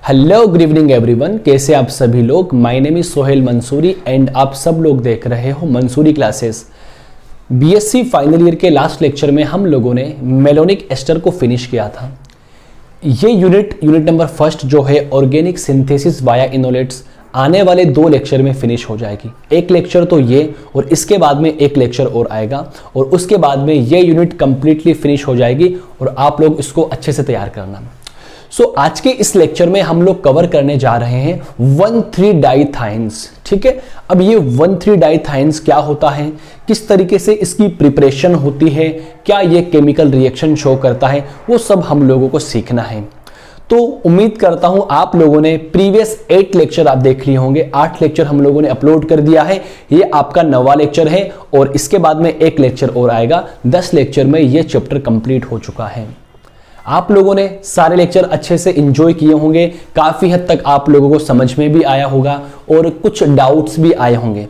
Hello good evening everyone, कैसे आप सभी लोग। My name is Sohail Mansuri and आप सब लोग देख रहे हो Mansuri classes. BSc final year के लास्ट लेक्चर में हम लोगों ने मेलोनिक एस्टर को फिनिश किया था। ये यूनिट नंबर फर्स्ट जो है ऑर्गेनिक सिंथेसिस वाया इनोलेट्स आने वाले 2 लेक्चर में फिनिश हो जाएगी। एक लेक्चर तो ये और इसके बाद में एक लेक्चर और आएगा और उसके बाद में ये यूनिट कंप्लीटली फिनिश हो जाएगी और आप लोग इसको अच्छे से तैयार करना। आज के इस लेक्चर में हम लोग कवर करने जा रहे हैं 1,3-डाइथाइन्स। ठीक है, अब ये 1,3-डाइथाइन्स क्या होता है, किस तरीके से इसकी प्रिपरेशन होती है, क्या ये केमिकल रिएक्शन शो करता है, वो सब हम लोगों को सीखना है। तो उम्मीद करता हूं आप लोगों ने प्रीवियस 8 लेक्चर आप देख लिए होंगे। 8 लेक्चर हम लोगों ने अपलोड कर दिया है। ये आपका 9वां लेक्चर है और इसके बाद में एक लेक्चर और आएगा। 10 लेक्चर में ये चैप्टर कंप्लीट हो चुका है। आप लोगों ने सारे लेक्चर अच्छे से एंजॉय किए होंगे, काफी हद तक आप लोगों को समझ में भी आया होगा और कुछ डाउट्स भी आए होंगे।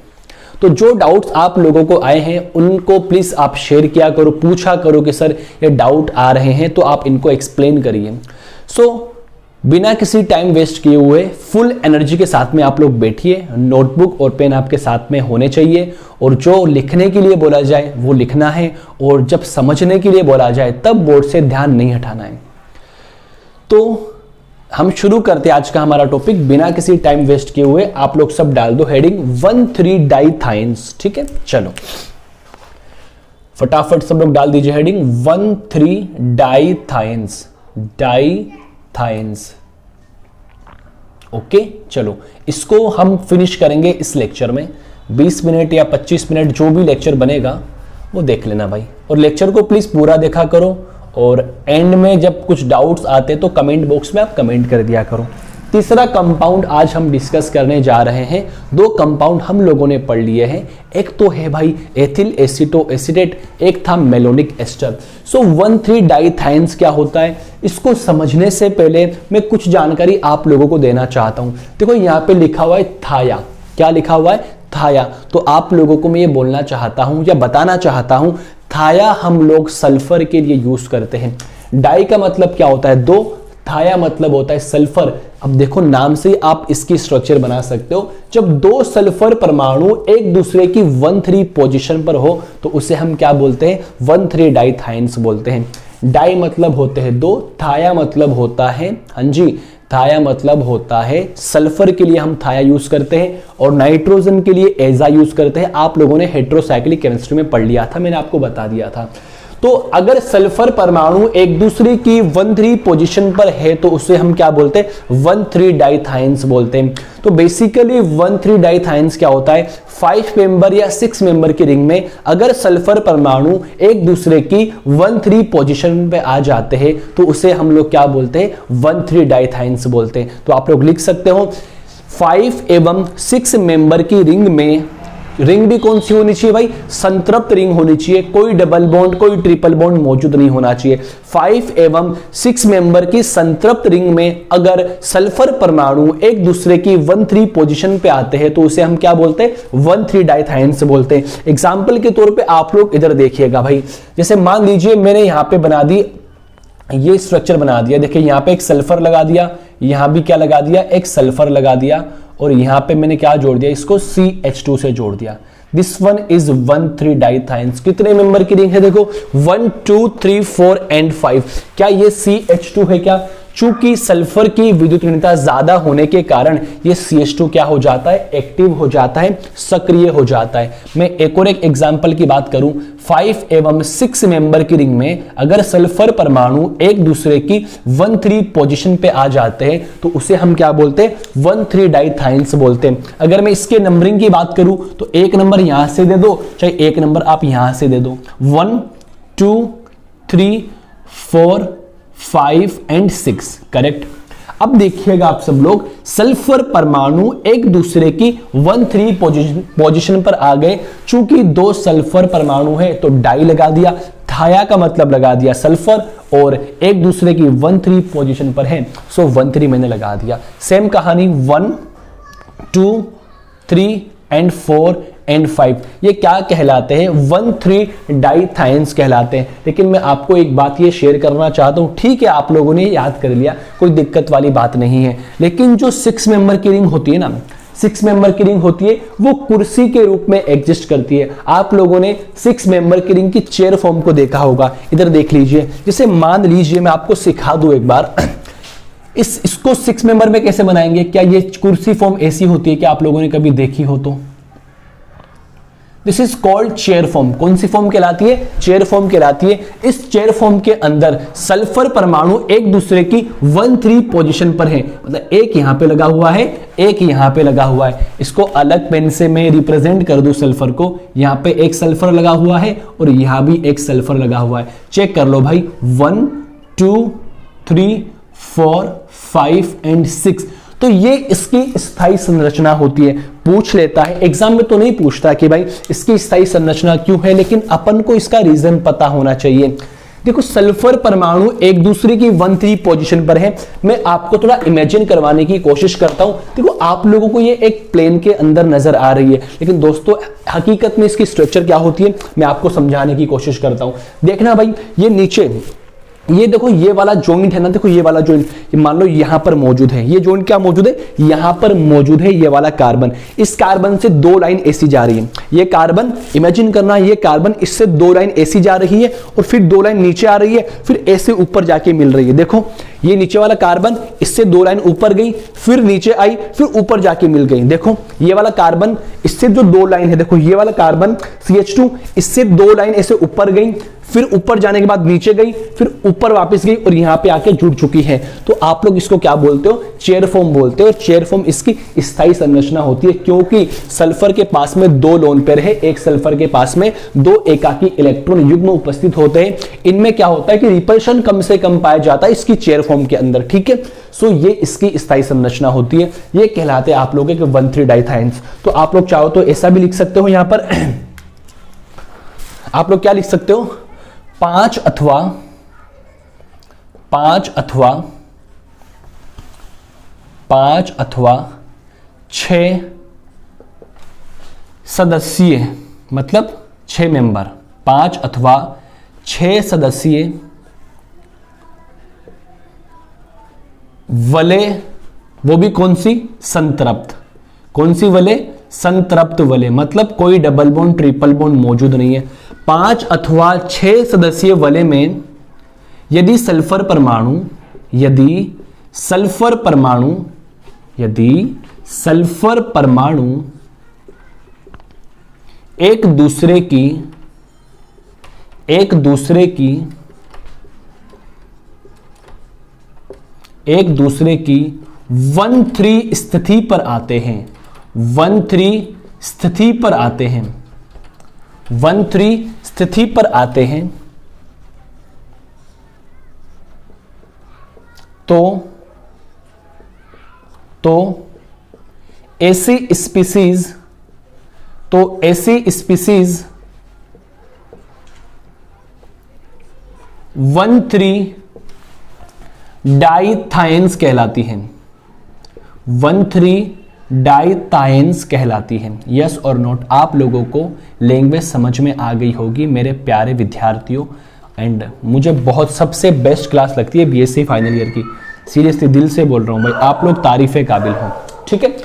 तो जो डाउट्स आप लोगों को आए हैं उनको प्लीज आप शेयर किया करो, पूछा करो कि सर ये डाउट आ रहे हैं तो आप इनको एक्सप्लेन करिए। बिना किसी टाइम वेस्ट किए हुए फुल एनर्जी के साथ में आप लोग बैठिए। नोटबुक और पेन आपके साथ में होने चाहिए और जो लिखने के लिए बोला जाए वो लिखना है और जब समझने के लिए बोला जाए तब बोर्ड से ध्यान नहीं हटाना है। तो हम शुरू करते हैं आज का हमारा टॉपिक बिना किसी टाइम वेस्ट किए हुए। आप लोग सब डाल दो हेडिंग 1,3-डाइथाइन्स। ठीक है, चलो फटाफट सब लोग डाल दीजिए हेडिंग 1,3-डाइथाइन्स। ओके, चलो इसको हम फिनिश करेंगे इस लेक्चर में। 20 मिनट या 25 मिनट जो भी लेक्चर बनेगा वो देख लेना भाई, और लेक्चर को प्लीज पूरा देखा करो और एंड में जब कुछ डाउट्स आते तो कमेंट बॉक्स में आप कमेंट कर दिया करो। तीसरा कंपाउंड आज हम डिस्कस करने जा रहे हैं। 2 कंपाउंड हम लोगों ने पढ़ लिए हैं। एक तो है भाई एथिल एसीटोएसिटेट, एक था मेलोनिक एस्टर। 1,3-डाइथाइन्स क्या होता है, इसको समझने से पहले मैं कुछ जानकारी आप लोगों को देना चाहता हूं। देखो यहाँ पे लिखा हुआ है थाया। क्या लिखा हुआ है? थाया। तो आप लोगों को मैं ये बोलना चाहता हूं या बताना चाहता हूं, थाया हम लोग सल्फर के लिए यूज करते हैं। डाई का मतलब क्या होता है? 2, थाया मतलब होता है सल्फर। अब देखो नाम से आप इसकी स्ट्रक्चर बना सकते हो। जब 2 सल्फर परमाणु एक दूसरे की 1,3 पोजीशन पर हो तो उसे हम क्या बोलते हैं? 1,3-डाइथाइन्स बोलते हैं। डाई मतलब होते हैं 2, थाया मतलब होता है, हाँ जी, थाया मतलब होता है सल्फर के लिए हम थाया यूज करते हैं और नाइट्रोजन के लिए एजा यूज करते हैं। आप लोगों ने हेट्रोसाइक्लिक केमिस्ट्री में पढ़ लिया था, मैंने आपको बता दिया था। तो अगर सल्फर परमाणु एक दूसरे की 1,3 पोजीशन पर है तो उसे हम क्या बोलते हैं? 1,3-डाइथाइन्स बोलते हैं। तो बेसिकली 1,3-डाइथाइन्स क्या होता है? 5 मेंबर या 6 मेंबर की रिंग में अगर सल्फर परमाणु एक दूसरे की 1,3 पोजीशन पे आ जाते हैं तो उसे हम लोग क्या बोलते हैं? 1,3-डाइथाइन्स बोलते हैं। तो आप लोग लिख सकते हो 5 एवं 6 मेंबर की रिंग में, रिंग भी कौन सी होनी चाहिए भाई? संतृप्त रिंग होनी चाहिए। कोई डबल बॉन्ड, कोई ट्रिपल बॉन्ड मौजूद नहीं होना चाहिए। 5 एवं 6 मेंबर की संतृप्त रिंग में अगर सल्फर परमाणु एक दूसरे की 1,3 पोजीशन पे आते हैं तो उसे हम क्या बोलते हैं? 1,3-डाइथाइन्स बोलते हैं। एग्जाम्पल के तौर पे आप लोग इधर देखिएगा भाई, जैसे मान लीजिए मैंने यहां पे बना दी, ये स्ट्रक्चर बना दिया। देखिए यहां पे एक सल्फर लगा दिया, यहां भी क्या लगा दिया? एक सल्फर लगा दिया और यहां पे मैंने क्या जोड़ दिया? इसको CH2 से जोड़ दिया। दिस वन इज 1,3-डाइथाइन्स। कितने मेंबर की रिंग है? देखो 1, 2, 3, 4 एंड 5। क्या ये CH2 है क्या? चूंकि सल्फर की विद्युत ऋणता ज्यादा होने के कारण ये CH2 क्या हो जाता है? एक्टिव हो जाता है, सक्रिय हो जाता है। मैं एक और एक एग्जांपल की बात करूं, 5 एवं 6 मेंबर की रिंग में अगर सल्फर परमाणु एक दूसरे की 1,3 पोजीशन पे आ जाते हैं तो उसे हम क्या बोलते हैं? 1,3-डाइथाइन्स बोलते हैं। अगर मैं इसके नंबरिंग की बात करूं तो 1 नंबर यहां से दे दो, चाहे 1 नंबर आप यहां से दे दो। 1, 2, 3, 4, 5 एंड 6, करेक्ट। अब देखिएगा आप सब लोग, सल्फर परमाणु एक दूसरे की 1,3 पोजीशन पर आ गए। चूंकि 2 सल्फर परमाणु है तो डाई लगा दिया, थाया का मतलब लगा दिया सल्फर, और एक दूसरे की 1,3 पोजीशन पर है, सो 1,3 मैंने लगा दिया। सेम कहानी 1, 2, 3 एंड 4 N5, ये क्या कहलाते हैं? 1,3 डाइथाइंस कहलाते हैं। लेकिन मैं आपको एक बात ये शेयर करना चाहता हूँ, ठीक है आप लोगों ने याद कर लिया, कोई दिक्कत वाली बात नहीं है, लेकिन जो 6 मेंबर की रिंग होती है ना, 6 मेंबर की रिंग होती है, वो कुर्सी के रूप में एग्जिस्ट करती है। आप लोगों ने 6 मेंबर की रिंग की चेयर फॉर्म को देखा होगा, इधर देख लीजिए। जैसे मान लीजिए मैं आपको सिखा दूं एक बार, इसको 6 मेंबर में कैसे बनाएंगे? क्या ये कुर्सी फॉर्म ऐसी होती है कि आप लोगों ने कभी देखी हो? तो this is called chair form. कौन सी फॉर्म कहलाती है? चेयर फॉर्म कहलाती है। इस चेयर फॉर्म के अंदर सल्फर परमाणु एक दूसरे की 1,3 पोजीशन पर है, मतलब एक यहां पे लगा हुआ है, एक यहां पे लगा हुआ है। इसको अलग पेन से मैं रिप्रेजेंट कर दूं सल्फर को, यहां पे एक सल्फर लगा हुआ है और यहां भी एक सल्फर लगा हुआ है। चेक कर लो भाई, 1 2 3 4 5 एंड 6। तो ये इसकी स्थायी संरचना होती है। पूछ लेता है एग्जाम में, तो नहीं पूछता कि भाई इसकी स्थायी संरचना क्यों है, लेकिन अपन को इसका रीजन पता होना चाहिए। देखो सल्फर परमाणु एक दूसरे की 1,3 पोजीशन पर है। मैं आपको थोड़ा इमेजिन करवाने की कोशिश करता हूं। देखो आप लोगों को ये एक प्लेन के अंदर नजर आ रही है, लेकिन दोस्तों हकीकत में इसकी स्ट्रक्चर क्या होती है मैं आपको समझाने की कोशिश करता हूं। देखना भाई, ये नीचे ये देखो, ये वाला जॉइंट है ना, देखो ये वाला जॉइंट मान लो यहां पर मौजूद है। ये जॉइंट क्या मौजूद है? यहां पर मौजूद है ये वाला कार्बन। इस कार्बन से 2 लाइन ऐसी जा रही है। ये कार्बन इमेजिन करना, ये कार्बन इससे 2 लाइन ऐसी जा रही है और फिर 2 लाइन नीचे आ रही है, फिर ऐसे ऊपर जाके मिल रही है। देखो ये नीचे वाला कार्बन इससे 2 लाइन ऊपर गई, फिर नीचे आई, फिर ऊपर जाके मिल गई। देखो ये वाला कार्बन इससे जो 2 लाइन है, देखो ये वाला कार्बन CH2 इससे 2 लाइन ऐसे ऊपर गई, फिर ऊपर जाने के बाद नीचे गई, फिर ऊपर वापस गई और यहां पे आके जुड़ चुकी है। तो आप लोग इसको क्या बोलते हो? चेयर फॉर्म बोलते हो। चेयर फॉर्म इसकी स्थायी संरचना होती है, क्योंकि सल्फर के पास में 2 लोन पेयर है, एक सल्फर के पास में 2 एकाकी इलेक्ट्रॉन युग्म उपस्थित होते हैं। इनमें क्या होता है कि रिपल्शन कम से कम पाया जाता है इसकी चेयर फॉर्म के अंदर, ठीक है। सो ये इसकी स्थायी संरचना होती है। ये कहलाते हैं आप लोगों के 1,3 डाइथाइंस। तो आप लोग चाहो तो ऐसा भी लिख सकते हो, यहां पर आप लोग क्या लिख सकते हो? 5 अथवा 6 सदस्यीय, मतलब 6 मेंबर, 5 अथवा 6 सदस्यीय वलय, वो भी कौन सी? संतृप्त। कौन सी वलय? संतृप्त वलय, मतलब कोई डबल बॉन्ड ट्रिपल बॉन्ड मौजूद नहीं है। 5 अथवा 6 सदस्यीय वलय में यदि सल्फर परमाणु एक दूसरे की 1,3 स्थिति पर आते हैं, 1,3 स्थिति पर आते हैं, 1,3 स्थिति पर आते हैं, तो ऐसी स्पीसीज 1,3 डाइथाइंस कहलाती हैं, 1,3 डाइथाइंस कहलाती हैं। यस और नोट? आप लोगों को लैंग्वेज समझ में आ गई होगी मेरे प्यारे विद्यार्थियों। एंड मुझे बहुत सबसे बेस्ट क्लास लगती है BSc फाइनल ईयर की, सीरियसली दिल से बोल रहा हूं भाई, आप लोग तारीफे काबिल हो, ठीक है।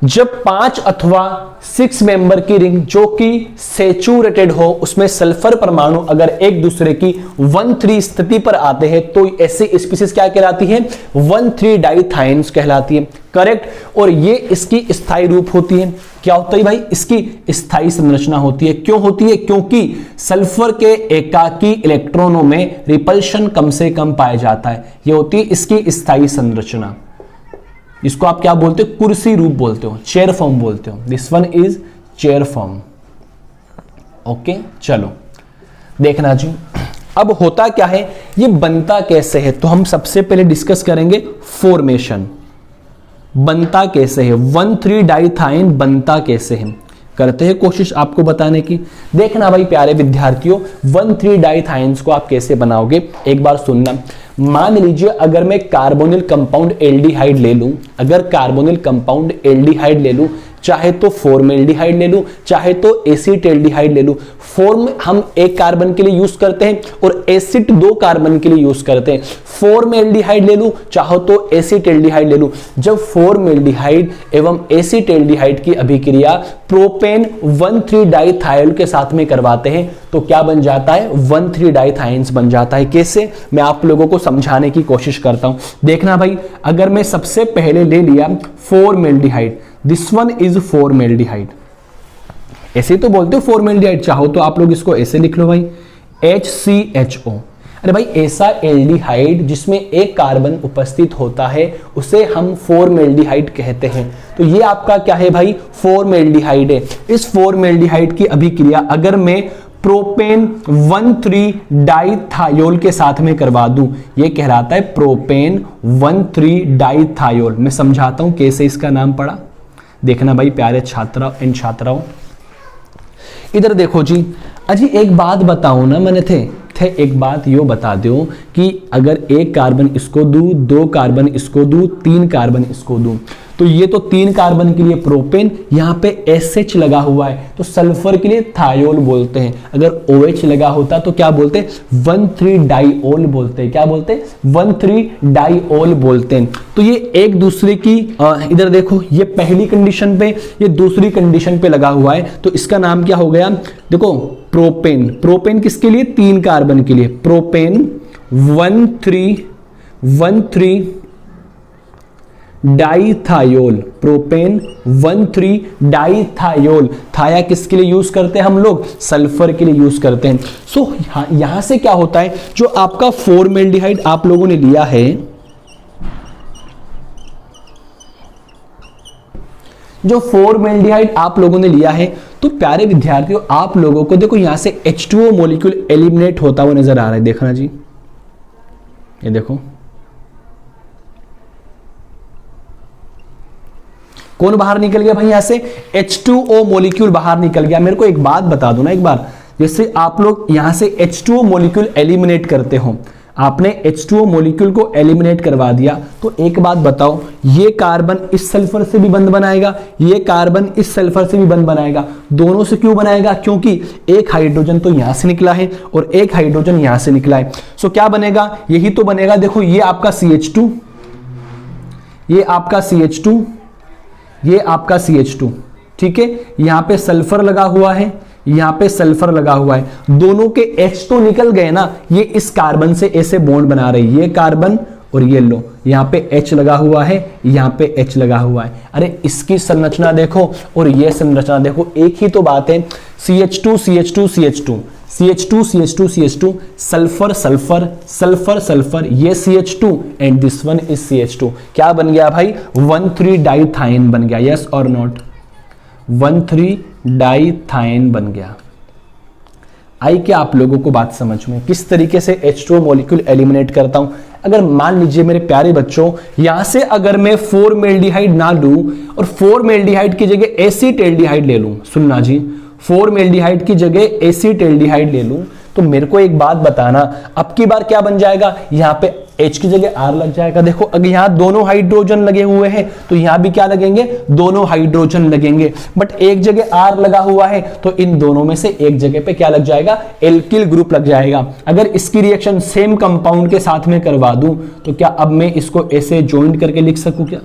जब 5 अथवा 6 मेंबर की रिंग जो कि सैचुरेटेड हो, उसमें सल्फर परमाणु अगर एक दूसरे की 1,3 स्थिति पर आते हैं, तो ऐसी स्पीसीज क्या कहलाती है? 1,3 डाइथाइंस कहलाती है, करेक्ट। और ये इसकी स्थायी रूप होती है। क्या होता है भाई? इसकी स्थायी संरचना होती है। क्यों होती है? क्योंकि सल्फर के एकाकी इलेक्ट्रॉनों में रिपल्शन कम से कम पाया जाता है। यह होती है इसकी स्थायी संरचना, इसको आप क्या बोलते हो? कुर्सी रूप बोलते हो, चेयर फॉर्म बोलते हो। This one is chair form. Okay, चलो देखना जी अब होता क्या है, ये बनता कैसे है। तो हम सबसे पहले डिस्कस करेंगे फॉर्मेशन, बनता कैसे है, 1,3 डाइथाइन बनता कैसे है। करते हैं कोशिश आपको बताने की। देखना भाई प्यारे विद्यार्थियों, 1,3 डाइथाइंस को आप कैसे बनाओगे, एक बार सुनना। मान लीजिए अगर मैं कार्बोनिल कंपाउंड एल्डिहाइड ले लूं, अगर कार्बोनिल कंपाउंड एल्डिहाइड ले लूं, चाहे तो फॉर्मेल्डिहाइड ले लूं, चाहे तो एसिटेल्डिहाइड ले लूं। फॉर्म हम एक कार्बन के लिए यूज करते हैं और एसिड 2 कार्बन के लिए यूज करते हैं। फॉर्मेल्डिहाइड ले लूं, चाहो तो एसिटेल्डिहाइड ले लूं। जब फॉर्मेल्डिहाइड एवं एसिटेल्डिहाइड की अभिक्रिया प्रोपेन 1,3-डाइथायोल के साथ में करवाते हैं तो क्या बन जाता है, 1,3-डाइथाइंस बन जाता है। कैसे, मैं आप लोगों को समझाने की कोशिश करता हूं। देखना भाई, अगर मैं सबसे पहले ले लिया formaldehyde, this one is formaldehyde, ऐसे तो बोलते हो फॉर्मेल्डिहाइड, चाहो तो आप लोग इसको ऐसे लिख लो भाई, HCHO। अरे भाई, ऐसा एल्डिहाइड जिसमें एक कार्बन उपस्थित होता है उसे हम फॉर्मेल्डिहाइड कहते हैं। तो ये आपका क्या है भाई, फॉर्मेल्डिहाइड है। इस फॉर्मेल्डिहाइड की अभिक्रिया अगर मैं प्रोपेन 1,3-डाइथायोल के साथ में करवा दूं, ये कहलाता है प्रोपेन 1,3-डाइथायोल। मैं समझाता हूं कैसे इसका नाम पड़ा, देखना भाई प्यारे छात्रा एंड छात्राओं। इधर देखो जी, अजी एक बात बताऊं ना, मैंने थे एक बात यो बता दो कि अगर एक कार्बन इसको दूं, 2 कार्बन इसको दूं, 3 कार्बन इसको दूं, तो ये तो 3 कार्बन के लिए प्रोपेन, यहाँ पे SH लगा हुआ है तो सल्फर के लिए थायोल बोलते हैं। अगर OH लगा होता तो क्या बोलते, 1,3-डाइओल बोलते हैं। क्या बोलते हैं, 1,3-डाइओल बोलते हैं। तो ये एक दूसरे की इधर देखो, ये पहली कंडीशन पे, ये दूसरी कंडीशन पे लगा हुआ है, तो इसका नाम क्या हो गया, देखो प्रोपेन। प्रोपेन किसके लिए, 3 कार्बन के लिए, प्रोपेन 1,3-डाइथायोल, प्रोपेन 1,3-डाइथायोल। थाया किसके लिए यूज करते हैं हम लोग, सल्फर के लिए यूज करते हैं। सो यहां से क्या होता है, जो आपका फॉर्मेल्डिहाइड आप लोगों ने लिया है, जो फॉर्मेल्डिहाइड आप लोगों ने लिया है, तो प्यारे विद्यार्थियों आप लोगों को देखो यहां से H2O मॉलिक्यूल एलिमिनेट होता हुआ नजर आ रहा है। देखना जी, ये देखो कौन बाहर निकल गया भाई, यहां से H2O मॉलिक्यूल बाहर निकल गया। मेरे को एक बात बता दो ना एक बार, जैसे आप लोग यहां से H2O मॉलिक्यूल एलिमिनेट करते हो, आपने H2O मॉलिक्यूल को एलिमिनेट करवा दिया, तो एक बात बताओ, ये कार्बन इस सल्फर से भी बंध बनाएगा, ये कार्बन इस सल्फर से भी बंध बनाएगा। दोनों से क्यों बनाएगा, क्योंकि एक हाइड्रोजन तो यहां से निकला है और एक हाइड्रोजन यहां से निकला है। सो क्या बनेगा, यही तो बनेगा। देखो ये आपका CH2, ये आपका CH2, ये आपका CH2, ठीक है। यहां पे सल्फर लगा हुआ है, यहां पे सल्फर लगा हुआ है, दोनों के H तो निकल गए ना, ये इस कार्बन से ऐसे बॉन्ड बना रही है, ये कार्बन और ये लो, यहां पे H लगा हुआ है, यहां पे H लगा हुआ है। अरे इसकी संरचना देखो और ये संरचना देखो, एक ही तो बात है, CH2 CH2 CH2 CH2 CH2 CH2, sulphur sulphur sulphur sulphur, ये CH2 and this one is CH2। क्या बन गया भाई, 1,3-डाइथाइन बन गया, यस और नॉट, 1,3-डाइथाइन बन गया। आई क्या आप लोगों को बात समझ में, किस तरीके से H2O मॉलिक्यूल एलिमिनेट करता हूं। अगर मान लीजिए मेरे प्यारे बच्चों, यहां से अगर मैं फॉर्मेल्डिहाइड ना लूं और फॉर्मेल्डिहाइड की जगह एसिटेल्डिहाइड ले लूं, सुनना जी, फॉर्मेल्डिहाइड की जगह एसिटेल्डिहाइड ले लूं, तो मेरे को एक बात बताना, अब की बार क्या बन जाएगा, यहां पे H की जगह R लग जाएगा। देखो अगर यहां दोनों हाइड्रोजन लगे हुए हैं तो यहां भी क्या लगेंगे, दोनों हाइड्रोजन लगेंगे, बट एक जगह R लगा हुआ है तो इन दोनों में से एक जगह पे क्या लग जाएगा, एल्किल ग्रुप लग जाएगा। अगर इसकी रिएक्शन सेम कंपाउंड के साथ में करवा दूं तो क्या अब मैं इसको ऐसे ज्वाइंट करके लिख सकूं क्या,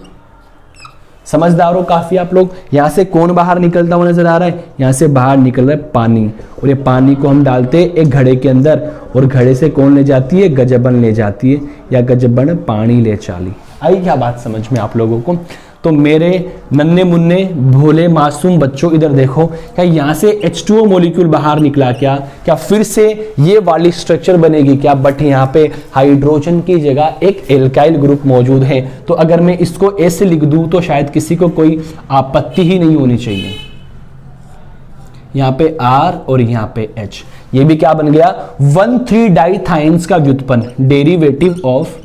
समझदार हो काफी आप लोग। यहां से कौन बाहर निकलता हुआ नजर आ रहा है, यहां से बाहर निकल रहा है पानी, और ये पानी को हम डालते हैं एक घड़े के अंदर, और घड़े से कौन ले जाती है, गजबन ले जाती है, या गजबन पानी ले चाली। आई क्या बात समझ में आप लोगों को। तो मेरे नन्हे मुन्ने भोले मासूम बच्चों इधर देखो, क्या यहां से H2O मॉलिक्यूल बाहर निकला, क्या फिर से ये वाली स्ट्रक्चर बनेगी क्या, बट यहां पे हाइड्रोजन की जगह एक एल्काइल ग्रुप मौजूद है। तो अगर मैं इसको ऐसे लिख दूं तो शायद किसी को कोई आपत्ति ही नहीं होनी चाहिए। यहां पे R और यहां पे H, ये भी क्या बन गया, 1,3-डाइथाइंस का व्युत्पन्न, डेरिवेटिव ऑफ,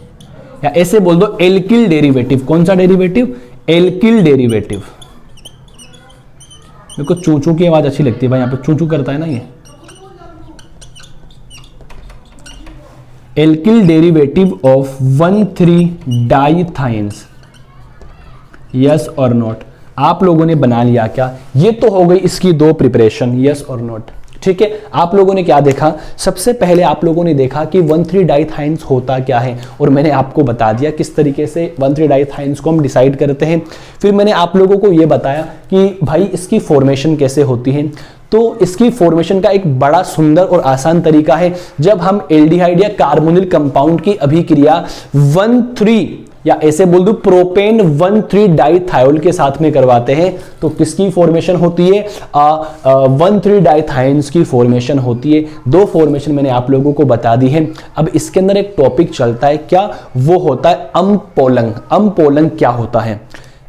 या ऐसे बोल दो एल्किल डेरिवेटिव। कौन सा डेरिवेटिव, एल्किल डेरिवेटिव। मेरे को चू चू की आवाज अच्छी लगती है भाई, यहां पे चू चू करता है ना ये। एल्किल डेरिवेटिव ऑफ 1,3-डाइथाइंस, यस और नॉट। आप लोगों ने बना लिया क्या? ये तो हो गई इसकी 2 प्रिपरेशन, यस और नोट। ठीक है, आप लोगों ने क्या देखा? सबसे पहले आप लोगों ने देखा कि 1,3 डाइथाइंस होता क्या है, और मैंने आपको बता दिया किस तरीके से 1,3 डाइथाइंस को हम डिसाइड करते हैं। फिर मैंने आप लोगों को यह बताया कि भाई इसकी फॉर्मेशन कैसे होती है। तो इसकी फॉर्मेशन का एक बड़ा सुंदर और आसान तरीका है, जब हम एल्डिहाइड या कार्बोनिल कंपाउंड की अभिक्रिया 1,3 या ऐसे बोल दूं प्रोपेन 1,3 डाइथायोल के साथ में करवाते हैं तो किसकी फॉर्मेशन होती है? 1,3 डाइथाइंस की फॉर्मेशन होती है। 2 फॉर्मेशन मैंने आप लोगों को बता दी है। अब इसके अंदर एक टॉपिक चलता है, क्या वो होता है? अम्पोलंग। अम्पोलंग क्या होता है?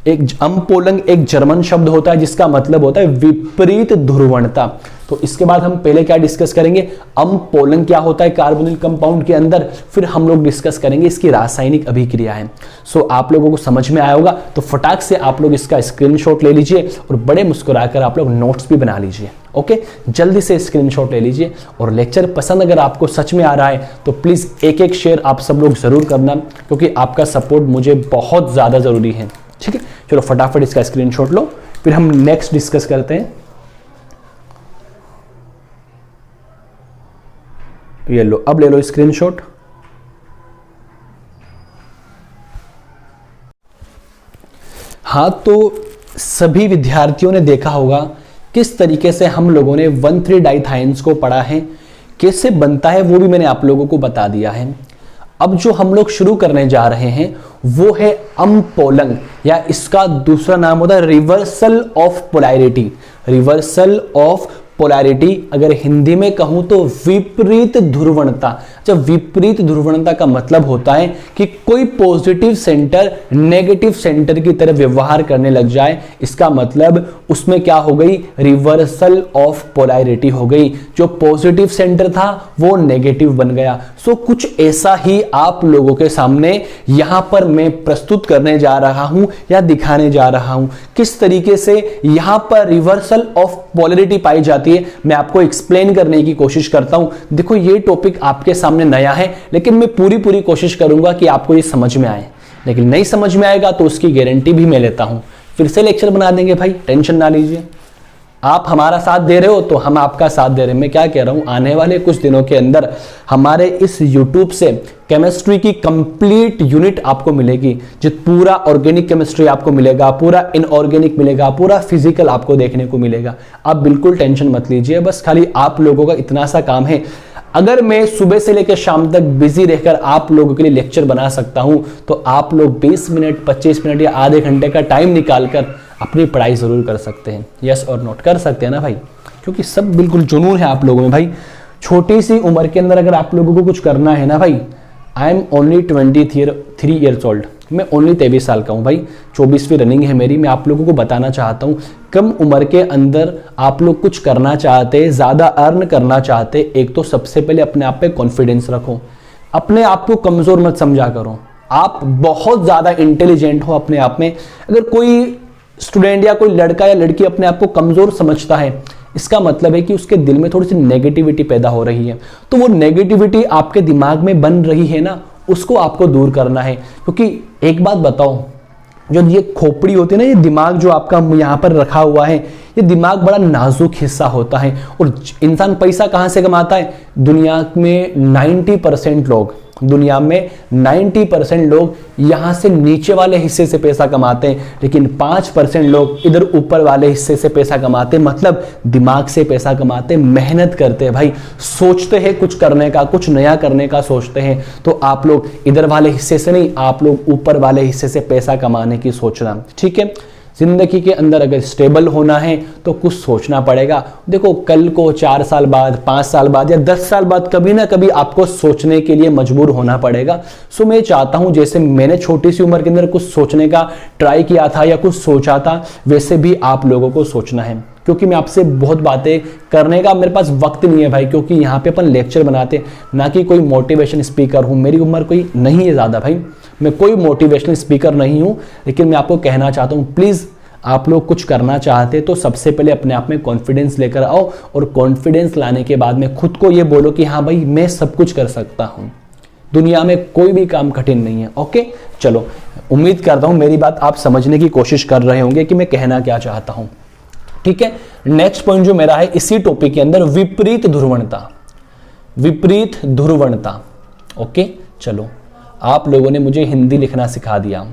एक अम्पोलंग एक जर्मन शब्द होता है जिसका मतलब होता है विपरीत ध्रुवणता। तो इसके बाद हम पहले क्या डिस्कस करेंगे? अम्पोलंग क्या होता है कार्बोनिल कंपाउंड के अंदर, फिर हम लोग डिस्कस करेंगे इसकी रासायनिक अभिक्रिया है। सो आप लोगों को समझ में आया होगा, तो फटाक से आप लोग इसका स्क्रीनशॉट ले लीजिए और बड़े मुस्कुराकर आप लोग नोट्स भी बना लीजिए। ओके, जल्दी से स्क्रीनशॉट ले लीजिए। और लेक्चर पसंद अगर आपको सच में आ रहा है तो प्लीज एक शेयर आप सब लोग जरूर करना, क्योंकि आपका सपोर्ट मुझे बहुत ज्यादा जरूरी है। ठीक है, चलो फटाफट इसका स्क्रीनशॉट लो, फिर हम नेक्स्ट डिस्कस करते हैं। ये लो, अब ले लो स्क्रीनशॉट। हाँ, तो सभी विद्यार्थियों ने देखा होगा किस तरीके से हम लोगों ने 1,3 डाइथाइंस को पढ़ा है, कैसे बनता है वो भी मैंने आप लोगों को बता दिया है। अब जो हम लोग शुरू करने जा रहे हैं वो है अम्पोलंग, या इसका दूसरा नाम होता है reversal of polarity. Reversal of polarity, अगर हिंदी में कहूं तो विपरीत ध्रुवणता। जब विपरीत ध्रुवणता का मतलब होता है कि कोई पॉजिटिव सेंटर नेगेटिव सेंटर की तरह व्यवहार करने लग जाए, इसका मतलब उसमें क्या हो गई? रिवर्सल ऑफ पोलैरिटी हो गई। जो पॉजिटिव सेंटर था वो नेगेटिव बन गया। सो कुछ ऐसा ही आप लोगों के सामने यहां पर मैं प्रस्तुत करने जा रहा हूं या दिखाने जा रहा हूं, किस तरीके से यहां पर रिवर्सल ऑफ पोलैरिटी पाई जाती है। मैं आपको एक्सप्लेन करने की कोशिश करता हूं। देखो, ये टॉपिक आपके सामने नया है, लेकिन मैं पूरी कोशिश करूंगा कि आपको ये समझ में आए। लेकिन नहीं समझ में आएगा तो उसकी गारंटी भी मैं लेता हूं, फिर से लेक्चर बना देंगे भाई, टेंशन ना लीजिए। आप हमारा साथ दे रहे हो तो हम आपका साथ दे रहे हैं। मैं क्या कह रहा हूं, आने वाले कुछ दिनों के अंदर हमारे इस YouTube से केमिस्ट्री की कंप्लीट यूनिट आपको मिलेगी, जो पूरा ऑर्गेनिक केमिस्ट्री आपको मिलेगा, पूरा इनऑर्गेनिक मिलेगा, पूरा फिजिकल आपको देखने को मिलेगा। आप बिल्कुल टेंशन मत लीजिए, बस खाली आप लोगों का इतना सा काम है। अगर मैं सुबह से लेकर शाम तक बिजी रहकर आप लोगों के लिए लेक्चर बना सकता हूं तो आप लोग 20 मिनट 25 मिनट या आधे घंटे का टाइम निकालकर अपनी पढ़ाई जरूर कर सकते हैं। यस और नोट कर सकते हैं ना भाई, क्योंकि सब बिल्कुल जुनून है आप लोगों में भाई। छोटी सी उम्र के अंदर अगर आप लोगों को कुछ करना है ना भाई, I am only 23 years old, मैं ओनली 23 साल का हूँ भाई, 24वीं रनिंग है मेरी। मैं आप लोगों को बताना चाहता हूँ, कम उम्र के अंदर आप लोग कुछ करना चाहते, ज़्यादा अर्न करना चाहते, एक तो सबसे पहले अपने आप पे कॉन्फिडेंस रखो, अपने आप को कमज़ोर मत समझा करो। आप बहुत ज़्यादा इंटेलिजेंट हो अपने आप में। अगर कोई स्टूडेंट या कोई लड़का या लड़की अपने आप को कमज़ोर समझता है, इसका मतलब है कि उसके दिल में थोड़ी सी नेगेटिविटी पैदा हो रही है। तो वो नेगेटिविटी आपके दिमाग में बन रही है ना, उसको आपको दूर करना है। क्योंकि एक बात बताओ, जो ये खोपड़ी होती है ना, ये दिमाग जो आपका यहाँ पर रखा हुआ है, ये दिमाग बड़ा नाजुक हिस्सा होता है। और इंसान पैसा कहाँ से कमाता है? दुनिया में 90% लोग यहाँ से नीचे वाले हिस्से से पैसा कमाते हैं, लेकिन 5% लोग इधर ऊपर वाले हिस्से से पैसा कमाते हैं, मतलब दिमाग से पैसा कमाते, मेहनत करते हैं भाई, सोचते हैं कुछ करने का, कुछ नया करने का सोचते हैं। तो आप लोग इधर वाले हिस्से से नहीं, आप लोग ऊपर वाले हिस्से से पैसा कमाने की सोचना, ठीक है। जिंदगी के अंदर अगर स्टेबल होना है तो कुछ सोचना पड़ेगा। देखो, कल को 4 साल बाद, 5 साल बाद या 10 साल बाद कभी ना कभी आपको सोचने के लिए मजबूर होना पड़ेगा। सो मैं चाहता हूं, जैसे मैंने छोटी सी उम्र के अंदर कुछ सोचने का ट्राई किया था या कुछ सोचा था, वैसे भी आप लोगों को सोचना है। क्योंकि मैं आपसे बहुत बातें करने का मेरे पास वक्त नहीं है भाई, क्योंकि यहाँ पे अपन लेक्चर बनाते, ना कि कोई मोटिवेशन स्पीकर हूँ। मेरी उम्र कोई नहीं है ज़्यादा भाई, मैं कोई मोटिवेशनल स्पीकर नहीं हूँ। लेकिन मैं आपको कहना चाहता हूँ, प्लीज़ आप लोग कुछ करना चाहते तो सबसे पहले अपने आप में कॉन्फिडेंस लेकर आओ, और कॉन्फिडेंस लाने के बाद में खुद को ये बोलो कि हाँ भाई, मैं सब कुछ कर सकता हूँ, दुनिया में कोई भी काम कठिन नहीं है। ओके, चलो, उम्मीद करता हूं मेरी बात आप समझने की कोशिश कर रहे होंगे कि मैं कहना क्या चाहता हूं। ठीक है, नेक्स्ट पॉइंट जो मेरा है इसी टॉपिक के अंदर, विपरीत ध्रुवणता। विपरीत ध्रुवणता। ओके, चलो, आप लोगों ने मुझे हिंदी लिखना सिखा दिया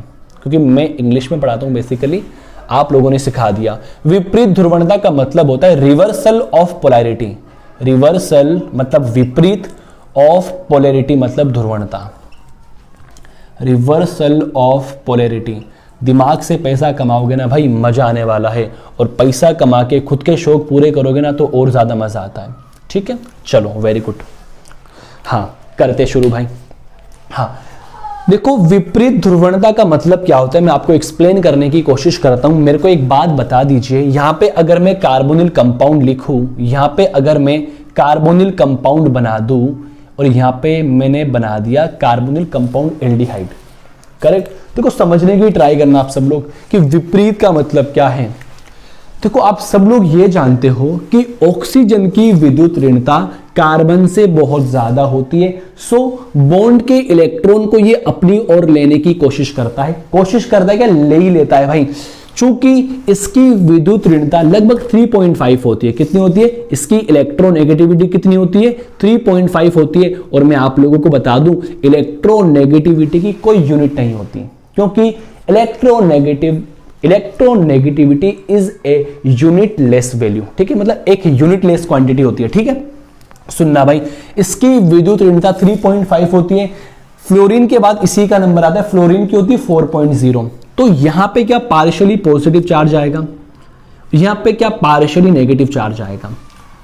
क्योंकि मैं इंग्लिश में पढ़ाता हूं बेसिकली, आप लोगों ने सिखा दिया। विपरीत ध्रुवणता का मतलब होता है रिवर्सल ऑफ पोलैरिटी। रिवर्सल मतलब विपरीत, ऑफ पोलैरिटी मतलब ध्रुवणता। Reversal of polarity. दिमाग से पैसा कमाओगे ना भाई, मजा आने वाला है, और पैसा कमा के खुद के शौक पूरे करोगे ना तो और ज्यादा मजा आता है। ठीक है, चलो, वेरी गुड। हाँ, करते शुरू भाई। हाँ, देखो, विपरीत ध्रुवणता का मतलब क्या होता है मैं आपको एक्सप्लेन करने की कोशिश करता हूं। मेरे को एक बात बता दीजिए, यहां पे अगर मैं कार्बोनिल कंपाउंड लिखूं, यहां पे अगर मैं कार्बोनिल कंपाउंड बना दूं, और यहां पे मैंने बना दिया कार्बोनिल कंपाउंड एल्डिहाइड, करेक्ट। देखो, समझने की ट्राई करना आप सब लोग कि विपरीत का मतलब क्या है। देखो, आप सब लोग ये जानते हो कि ऑक्सीजन की विद्युत ऋणता कार्बन से बहुत ज्यादा होती है। सो बॉन्ड के इलेक्ट्रॉन को ये अपनी ओर लेने की कोशिश करता है। क्या ले ही लेता है भाई, चूंकि इसकी विद्युत ऋणता लगभग 3.5 होती है। कितनी होती है? इसकी इलेक्ट्रोनेगेटिविटी कितनी होती है? 3.5 होती है। और मैं आप लोगों को बता दूं, इलेक्ट्रोनेगेटिविटी की कोई यूनिट नहीं होती, क्योंकि electronegativity is a unit less value. ठीक है, मतलब एक यूनिट लेस क्वांटिटी होती है। ठीक है, सुनना भाई, इसकी विद्युत ऋणता 3.5 होती है। फ्लोरीन के बाद इसी का नंबर आता है, फ्लोरीन की होती है 4.0। तो यहां पे क्या पार्शियली पॉजिटिव चार्ज आएगा, यहां पे क्या पार्शियली नेगेटिव चार्ज आएगा।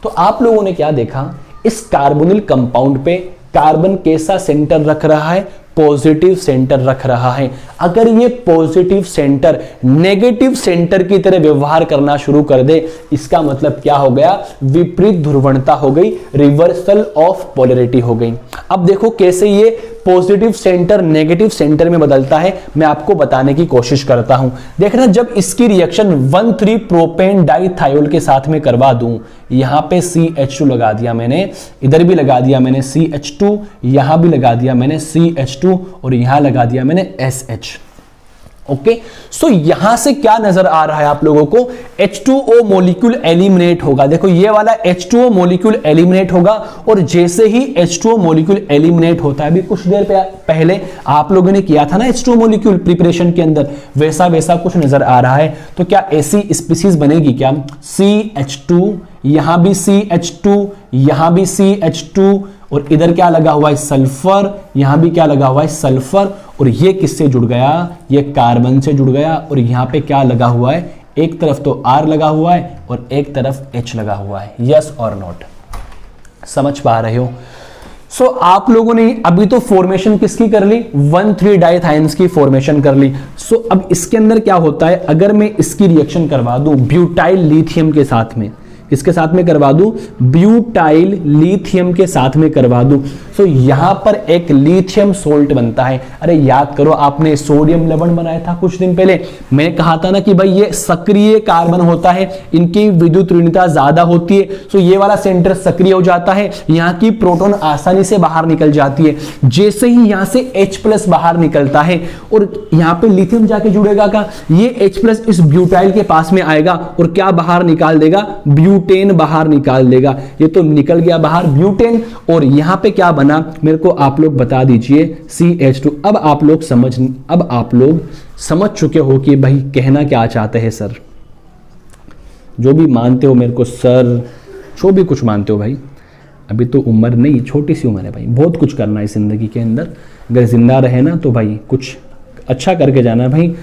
तो आप लोगों ने क्या देखा, इस कार्बोनिल कंपाउंड पे कार्बन कैसा सेंटर रख रहा है? पॉजिटिव सेंटर रख रहा है। अगर ये पॉजिटिव सेंटर नेगेटिव सेंटर की तरह व्यवहार करना शुरू कर दे, इसका मतलब क्या हो गया? विपरीत ध्रुवणता हो गई, रिवर्सल ऑफ पोलैरिटी हो गई। अब देखो कैसे ये पॉजिटिव सेंटर नेगेटिव सेंटर में बदलता है, मैं आपको बताने की कोशिश करता हूं। देखना, जब इसकी रिएक्शन 1,3 प्रोपेन डाइथायोल के साथ में करवा दूं, यहां पे CH2 लगा दिया मैंने, इधर भी लगा दिया मैंने CH2, यहां भी लगा दिया मैंने CH2, और यहां लगा दिया मैंने SH। ओके, सो यहां से क्या नजर आ रहा है आप लोगों को? H2O मॉलिक्यूल एलिमिनेट होगा। देखो, ये वाला H2O मॉलिक्यूल एलिमिनेट होगा, और जैसे ही H2O मॉलिक्यूल एलिमिनेट होता है, अभी कुछ देर पहले आप लोगों ने किया था ना H2O मॉलिक्यूल प्रिपरेशन के अंदर, वैसा वैसा कुछ नजर आ रहा है। तो क्या ऐसी स्पीसीज बनेगी क्या? CH2, यहां भी CH2, यहां भी CH2, और इधर क्या लगा हुआ है? सल्फर, यहां भी क्या लगा हुआ है? सल्फर। और ये किससे जुड़ गया? ये कार्बन से जुड़ गया। और यहां पे क्या लगा हुआ है? एक तरफ तो R लगा हुआ है और एक तरफ H लगा हुआ है। यस और नॉट? समझ पा रहे हो? सो आप लोगों ने अभी तो फॉर्मेशन किसकी कर ली? 1,3 डाइथाइंस की फॉर्मेशन कर ली। सो अब इसके अंदर क्या होता है, अगर मैं इसकी रिएक्शन करवा दूं ब्यूटाइल लिथियम के साथ में, इसके साथ में करवा दूं, ब्यूटाइल लिथियम के साथ में करवा दूं, तो यहां पर एक लिथियम सोल्ट बनता है। अरे याद करो, आपने सोडियम लवण बनाया था कुछ दिन पहले, मैंने कहा था ना कि भाई ये सक्रिय कार्बन होता है, इनकी विद्युत ऋणता ज्यादा होती है। तो ये वाला सेंटर सक्रिय हो जाता है, यहां की प्रोटॉन आसानी से बाहर निकल जाती है। जैसे ही यहां से H+ बाहर निकलता है और यहां पे लिथियम जाके जुड़ेगा का, ये H+ इस ब्यूटाइल के पास में आएगा और क्या बाहर निकाल देगा? ब्यूटेन बाहर निकाल देगा। ये तो निकल गया बाहर ब्यूटेन, और यहां पे क्या बना मेरे को आप लोग बता दीजिए? CH2। अब आप लोग समझ चुके हो कि भाई कहना क्या चाहते हैं सर। जो भी मानते हो मेरे को सर, जो भी कुछ मानते हो भाई, अभी तो उम्र नहीं, छोटी सी उम्र है भाई, बहुत कुछ करना है जिंदगी के अंदर। अगर जिंदा रहे ना तो भाई कुछ अच्छा करके जाना है भाई।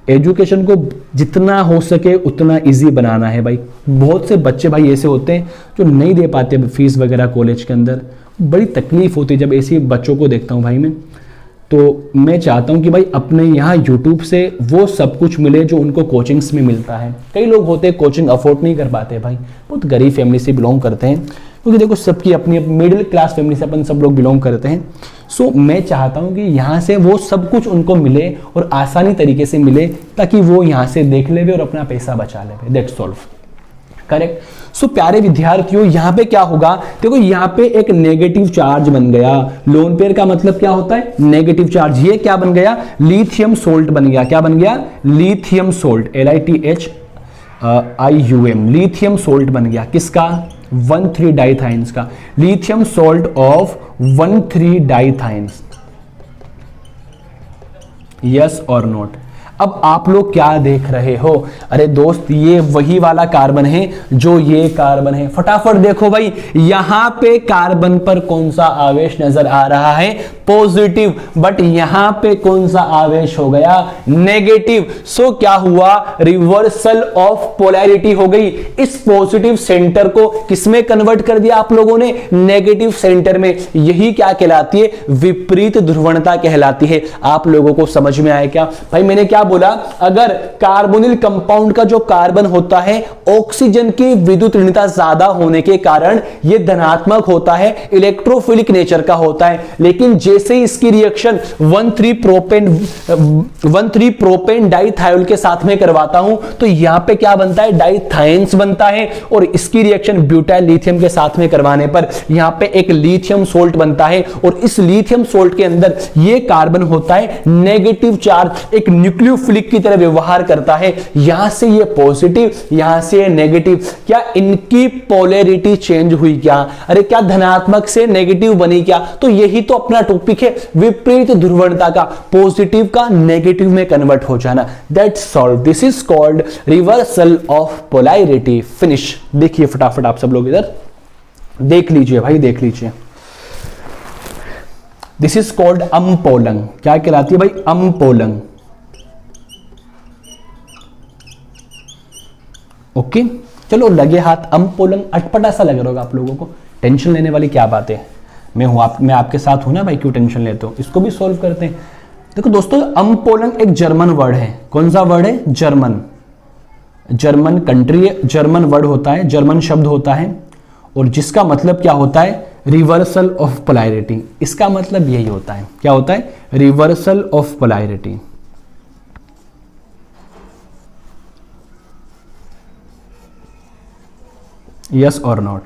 एजुकेशन को जितना हो सके उतना इजी बनाना है भाई। बहुत से बच्चे भाई ऐसे होते हैं जो नहीं दे पाते फीस वगैरह कॉलेज के अंदर, बड़ी तकलीफ होती है जब ऐसे बच्चों को देखता हूँ भाई मैं। तो मैं चाहता हूँ कि भाई अपने यहाँ यूट्यूब से वो सब कुछ मिले जो उनको कोचिंग्स में मिलता है। कई लोग होते हैं कोचिंग अफोर्ड नहीं कर पाते भाई, बहुत गरीब फैमिली से बिलोंग करते हैं, क्योंकि देखो सबकी अपनी मिडिल क्लास फैमिली से अपन सब लोग बिलोंग करते हैं। सो मैं चाहता हूं कि यहाँ से वो सब कुछ उनको मिले और आसानी तरीके से मिले, ताकि वो यहाँ से देख ले और अपना पैसा बचा ले। That's all, correct. सो प्यारे विद्यार्थियों यहां पे क्या होगा, देखो यहां पे एक नेगेटिव चार्ज बन गया। लोन पेयर का मतलब क्या होता है, नेगेटिव चार्ज। ये क्या बन गया, लिथियम सोल्ट बन गया। क्या बन गया, lithium salt, LiThIUM, lithium salt बन गया। किसका, 1,3 डाइथाइंस का, लिथियम सोल्ट ऑफ 1,3 डाइथाइंस। यस और नोट। अब आप लोग क्या देख रहे हो, अरे दोस्त ये वही वाला कार्बन है जो ये कार्बन है। फटाफट देखो भाई, यहां पे कार्बन पर कौन सा आवेश नजर आ रहा है, पॉजिटिव, बट यहां पे कौन सा आवेश हो गया, नेगेटिव। सो क्या हुआ, रिवर्सल ऑफ पोलैरिटी हो गई। इस पॉजिटिव सेंटर को किसमें कन्वर्ट कर दिया आप लोगों ने, नेगेटिव सेंटर में। यही क्या कहलाती है, विपरीत ध्रुवणता कहलाती है। आप लोगों को समझ में आया क्या भाई, मैंने क्या बोला, अगर कार्बोनिल कंपाउंड का जो कार्बन होता है ऑक्सीजन की विद्युत ऋणता ज्यादा होने के कारण यह धनात्मक होता है, इलेक्ट्रोफिलिक नेचर का होता है। लेकिन जैसे ही इसकी रिएक्शन 1,3 प्रोपेन डाइथायोल के साथ में करवाता हूं तो यहां पे क्या बनता है, डाइथाइंस बनता है। और इसकी रिएक्शन ब्यूटाइल लिथियम के साथ में करवाने पर यहां पे एक लिथियम सोल्ट बनता है। और इस लिथियम सोल्ट के अंदर यह कार्बन होता है नेगेटिव चार्ज, एक न्यूक्लियोफिलिक की तरह व्यवहार करता है। यहां से ये पॉजिटिव, यहां से ये नेगेटिव। क्या इनकी पोलैरिटी चेंज हुई क्या, अरे क्या धनात्मक से नेगेटिव बनी क्या, तो यही तो अपना टॉपिक है, विपरीत ध्रुवणता का, पॉजिटिव का नेगेटिव में कन्वर्ट हो जाना। That's solve, this is called reversal of polarity. Finish. देखिए फटाफट आप सब लोग इधर देख लीजिए भाई, देख लीजिए। This is called umpolung. क्या कहलाती है भाई, अम्पोलंग। ओके चलो लगे हाथ, अम्पोलंग अटपटा सा लग रहा होगा आप लोगों को, टेंशन लेने वाली क्या बात है, मैं आपके साथ हूं ना भाई, क्यों टेंशन लेते हो। इसको भी सॉल्व करते हैं। देखो दोस्तों, अम्पोलंग एक जर्मन वर्ड है। कौन सा वर्ड है, जर्मन कंट्री, जर्मन वर्ड होता है, जर्मन शब्द होता है, और जिसका मतलब क्या होता है, रिवर्सल ऑफ पोलैरिटी। इसका मतलब यही होता है, क्या होता है, रिवर्सल ऑफ पोलैरिटी। यस और नॉट।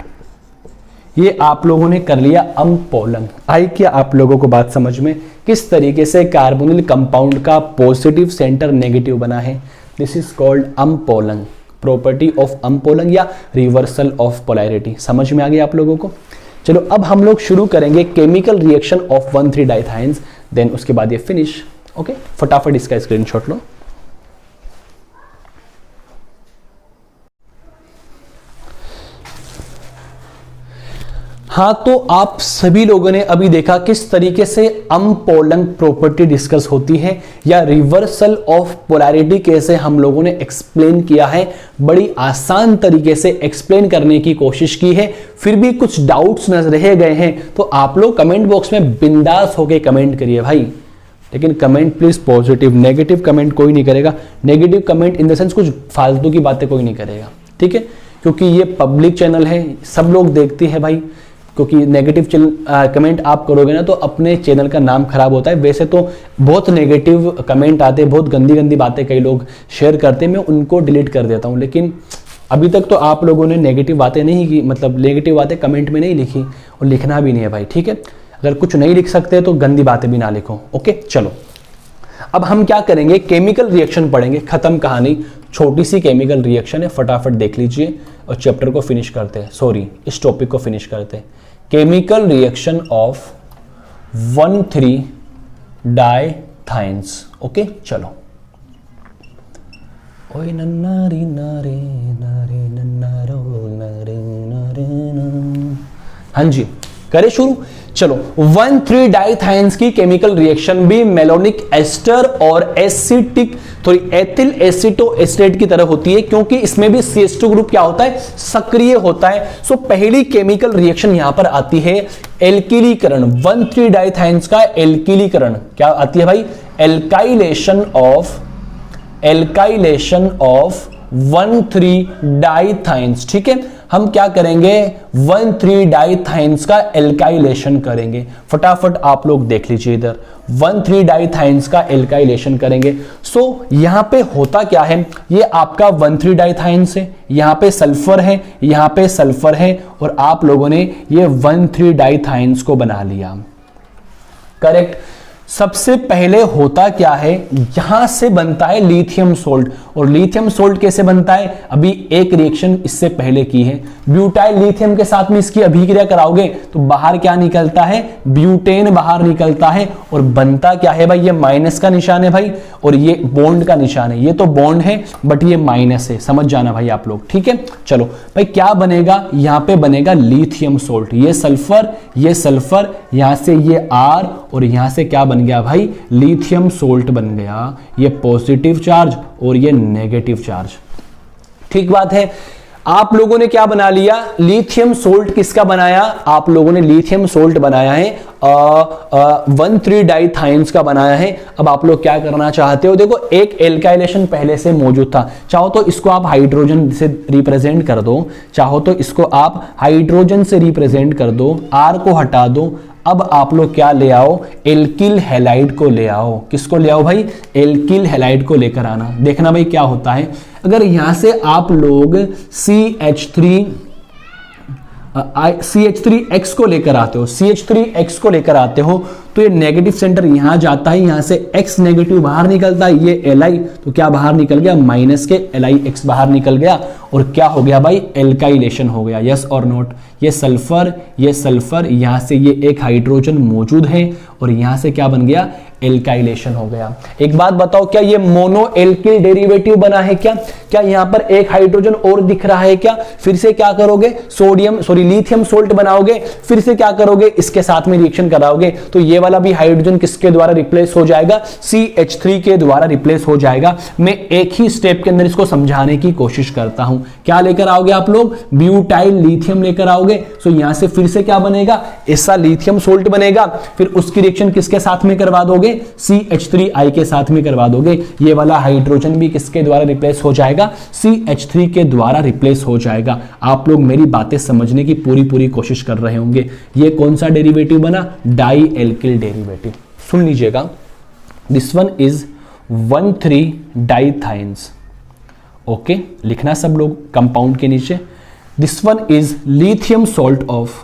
ये आप लोगों ने कर लिया अम्पोलंग। आई क्या आप लोगों को बात समझ में, किस तरीके से कार्बोनिल कंपाउंड का पॉजिटिव सेंटर नेगेटिव बना है। This is called umpolung, property of umpolung या रिवर्सल ऑफ पोलैरिटी। समझ में आ गया आप लोगों को। चलो अब हम लोग शुरू करेंगे केमिकल रिएक्शन ऑफ 1,3 डाइथाइंस, देन उसके बाद ये फिनिश। ओके फटाफट इसका स्क्रीनशॉट लो। हाँ तो आप सभी लोगों ने अभी देखा किस तरीके से अम्पोलंग प्रॉपर्टी डिस्कस होती है, या रिवर्सल ऑफ पोलैरिटी कैसे हम लोगों ने एक्सप्लेन किया है। बड़ी आसान तरीके से एक्सप्लेन करने की कोशिश की है। फिर भी कुछ डाउट्स नजर रह गए हैं तो आप लोग कमेंट बॉक्स में बिंदास होकर कमेंट करिए भाई, लेकिन comment please positive, negative comment कोई नहीं करेगा। Negative comment in the sense कुछ फालतू की बातें कोई नहीं करेगा, ठीक है, क्योंकि ये पब्लिक चैनल है, सब लोग देखते हैं भाई। क्योंकि नेगेटिव कमेंट आप करोगे ना तो अपने चैनल का नाम खराब होता है। वैसे तो बहुत नेगेटिव कमेंट आते हैं, बहुत गंदी गंदी बातें कई लोग शेयर करते हैं, मैं उनको डिलीट कर देता हूं। लेकिन अभी तक तो आप लोगों ने नेगेटिव बातें नहीं की, मतलब नेगेटिव बातें कमेंट में नहीं लिखी, और लिखना भी नहीं है भाई, ठीक है। अगर कुछ नहीं लिख सकते तो गंदी बातें भी ना लिखो। ओके चलो अब हम क्या करेंगे, केमिकल रिएक्शन पढ़ेंगे। खत्म कहानी, छोटी सी केमिकल रिएक्शन है, फटाफट देख लीजिए और चैप्टर को फिनिश करते हैं, सॉरी इस टॉपिक को फिनिश करते हैं। Chemical reaction of 1,3 dithianes. Okay चलो। ओए नन्नारी नारे नारे नन्नारो नारे नारे ना। हाँ जी करें शुरू। चलो 1,3 डाइथाइंस की केमिकल रिएक्शन भी मेलोनिक एस्टर और एसिटिक थोड़ी एथिल एसिटोएस्टेट की तरह होती है, क्योंकि इसमें भी CH2 ग्रुप क्या होता है, सक्रिय होता है। सो पहली केमिकल रिएक्शन यहां पर आती है एल्किलीकरण। 1,3 डाइथाइंस का एल्किलीकरण क्या आती है भाई, एल्काइलेशन ऑफ 1,3 डाइथाइंस, ठीक है। हम क्या करेंगे 1,3 डाइथाइंस का एल्काइलेशन करेंगे। फटाफट आप लोग देख लीजिए इधर 1,3 डाइथाइंस का एल्काइलेशन करेंगे। सो यहां पे होता क्या है, ये आपका 1,3 डाइथाइंस है, यहां पे सल्फर है, यहां पे सल्फर है और आप लोगों ने ये 1,3 डाइथाइंस को बना लिया। करेक्ट। सबसे पहले होता क्या है, यहां से बनता है लिथियम सोल्ट। और लिथियम सोल्ट कैसे बनता है, अभी एक रिएक्शन इससे पहले की है, ब्यूटाइल लिथियम के साथ में इसकी अभिक्रिया कराओगे तो बाहर क्या निकलता है, ब्यूटेन बाहर निकलता है। और बनता क्या है भाई, ये माइनस का निशान है भाई और ये बॉन्ड का निशान है। ये तो बॉन्ड है बट ये माइनस है, समझ जाना भाई आप लोग, ठीक है। चलो भाई क्या बनेगा, यहां पे बनेगा लिथियम सोल्ट, ये सल्फर, यहां से ये आर और यहां से क्या बन गया भाई, लिथियम सोल्ट बन गया। ये पॉजिटिव चार्ज और ये नेगेटिव चार्ज, ठीक बात है। आप लोगों ने क्या बना लिया, लिथियम सोल्ट किसका बनाया, आप लोगों ने लिथियम सोल्ट बनाया है 1,3 डाइथाइंस का बनाया है। अब आप लोग क्या करना चाहते हो, देखो एक एल्काइलेशन पहले से मौजूद था, चाहो तो इसको आप हाइड्रोजन से रिप्रेजेंट कर दो, चाहो तो इसको आप हाइड्रोजन से रिप्रेजेंट कर दो, आर को हटा दो। अब आप लोग क्या ले आओ, एल्किल हैलाइड को ले आओ। किसको ले आओ भाई, एल्किल हैलाइड को लेकर आना। देखना भाई क्या होता है, अगर यहां से आप लोग CH3X को लेकर आते हो, CH3X को लेकर आते हो तो ये नेगेटिव सेंटर यहां जाता है, यहां से X नेगेटिव बाहर निकलता है, ये Li तो क्या बाहर निकल गया, माइनस के LiX बाहर निकल गया और क्या हो गया भाई, एल्काइलेशन हो गया। यस और नोट, ये सल्फर यहां से ये एक हाइड्रोजन मौजूद है और यहां से क्या बन गया, एल्काइलेशन हो गया। एक बात बताओ, क्या ये मोनो एल्किल डेरिवेटिव बना है क्या यहां पर एक हाइड्रोजन और दिख रहा है क्या, फिर से क्या करोगे, लिथियम सोल्ट बनाओगे, फिर से क्या करोगे, इसके साथ में रिएक्शन कराओगे तो ये वाला भी हाइड्रोजन किसके द्वारा रिप्लेस हो जाएगा, CH3 के द्वारा रिप्लेस हो जाएगा। मैं एक ही स्टेप के अंदर इसको समझाने की कोशिश करता हूं। क्या लेकर आओगे आप लोग, ब्यूटाइल लिथियम लेकर आओगे। सो यहां से फिर से क्या बनेगा, ऐसा लिथियम सोल्ट बनेगा, फिर उसकी रिएक्शन किसके साथ में करवा दोगे, CH3I के साथ में करवा दोगे। ये वाला हाइड्रोजन भी किसके द्वारा रिप्लेस हो जाएगा, CH3 के द्वारा रिप्लेस हो जाएगा। आप लोग मेरी बातें समझने की पूरी कोशिश कर रहे होंगे। ये कौन सा डेरिवेटिव बना, डाई एल्किल डेरिवेटिव। सुन लीजिएगा, this one is 1,3 dithianes. Okay, लिखना सब लोग कंपाउंड के नीचे। This one is lithium salt of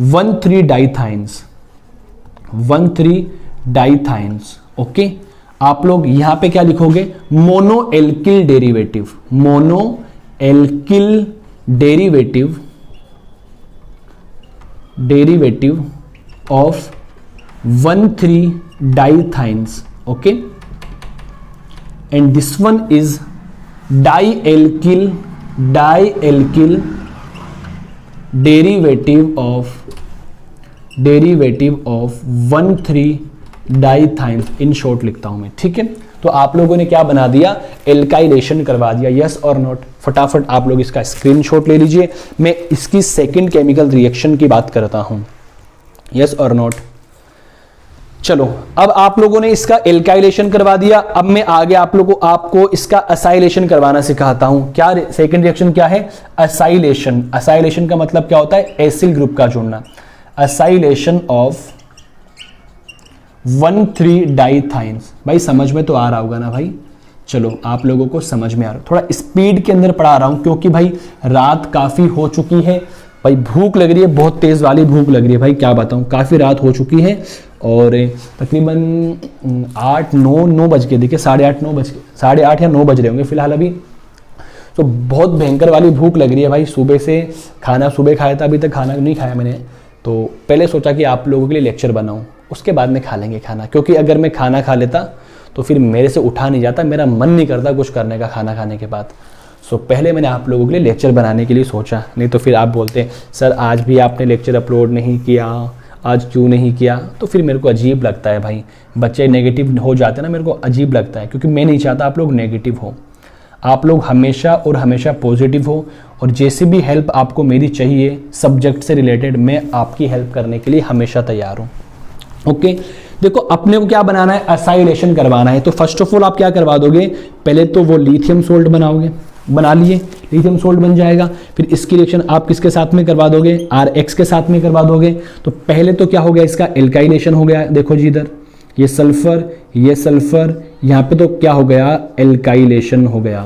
1,3 dithianes, 1,3 dithianes. Okay, आप लोग यहां पे क्या लिखोगे, mono alkyl derivative, mono alkyl derivative of 1,3 dithianes. Okay, and this one is di alkyl derivative of 1,3 dithianes. In short लिखता हूं मैं, ठीक है। तो आप लोगों ने क्या बना दिया, एल्काइलेशन करवा दिया। यस और नोट, फटाफट आप लोग इसका स्क्रीनशॉट ले लीजिए। मैं इसकी सेकंड केमिकल रिएक्शन की बात करता हूं। यस और नोट। चलो, अब आप लोगों ने इसका एल्काइलेशन करवा दिया। अब मैं आगे आपको इसका असाइलेशन करवाना सिखाता हूं। क्या सेकंड रिएक्शन क्या है, असाइलेशन। असाइलेशन का मतलब क्या होता है, एसिल ग्रुप का जुड़ना। Acylation of 1,3 डाइथाइंस। भाई समझ में तो आ रहा होगा ना भाई, चलो आप लोगों को समझ में आ रहा है। थोड़ा स्पीड के अंदर पढ़ा रहा हूं क्योंकि भाई रात काफी हो चुकी है, भाई भूख लग रही है, बहुत तेज वाली भूख लग रही है भाई, क्या बताऊं, काफी रात हो चुकी है और तकरीबन 8-9 बज के, देखिए 8:30 या 9 बज रहे होंगे फिलहाल अभी। तो बहुत भयंकर वाली भूख लग रही है भाई। सुबह से खाना सुबह खाया था, अभी तक खाना नहीं खाया मैंने। तो पहले सोचा कि आप लोगों के लिए लेक्चर बनाऊं, उसके बाद में खा लेंगे खाना, क्योंकि अगर मैं खाना खा लेता तो फिर मेरे से उठा नहीं जाता, मेरा मन नहीं करता कुछ करने का खाना खाने के बाद। सो पहले मैंने आप लोगों के लिए लेक्चर बनाने के लिए सोचा, नहीं तो फिर आप बोलते सर आज भी आपने लेक्चर अपलोड नहीं किया, आज क्यों नहीं किया, तो फिर मेरे को अजीब लगता है भाई। बच्चे नेगेटिव हो जाते हैं ना, मेरे को अजीब लगता है, क्योंकि मैं नहीं चाहता आप लोग नेगेटिव हो। आप लोग हमेशा और हमेशा पॉजिटिव हो, और जैसी भी हेल्प आपको मेरी चाहिए सब्जेक्ट से रिलेटेड, मैं आपकी हेल्प करने के लिए हमेशा तैयार हूँ। ओके, देखो अपने को क्या बनाना है, असाइलेशन करवाना है। तो फर्स्ट ऑफ ऑल आप क्या करवा दोगे, पहले तो वो लिथियम सोल्ट बनाओगे, बना लिए, लिथियम सोल्ट बन जाएगा। फिर इसकी रिएक्शन आप किसके साथ में करवा दोगे, RX के साथ में करवा दोगे। तो पहले तो क्या हो गया, इसका एल्काइलेशन हो गया, देखो जी इधर ये सल्फर, यहाँ पे तो क्या हो गया, एल्काइलेशन हो गया।